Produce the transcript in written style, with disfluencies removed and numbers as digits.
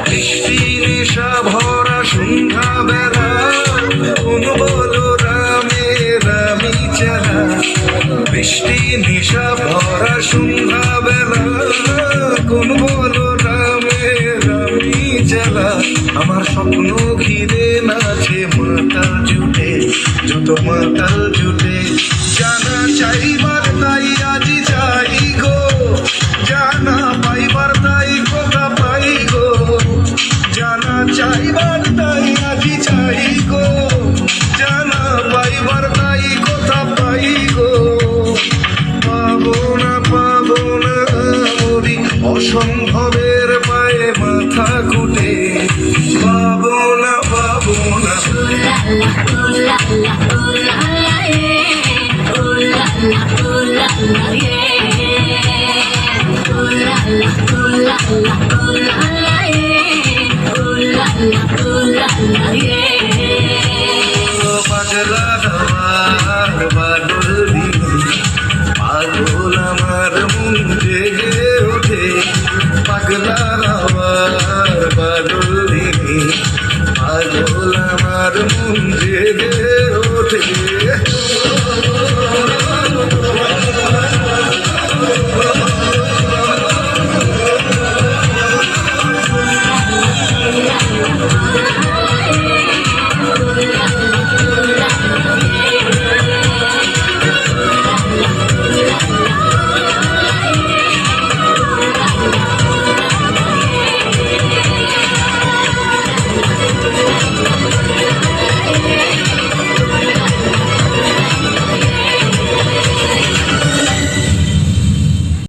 বৃষ্টি নেশা ভরা সন্ধ্যা বেলা কোন বলো রামে রামি চালা। বৃষ্টি নেশা ভরা সন্ধ্যা বেলা কোন বলো রামে রামি চালা। আমার স্বপ্ন ঘিরে নাচে মাতাল জুটে, যত মাতাল জুটে। জানা চাইবার তাই আজি যাই গো, জানা পাইবার তাই কথা পাই গো। জানা চাইবার তাই আজি চাই গো, জানা পাইবার তাই কথা পাই গো। পাবো না মরি অসম্ভবের পায়ে মাথা কুটে। পাবো না Yeah.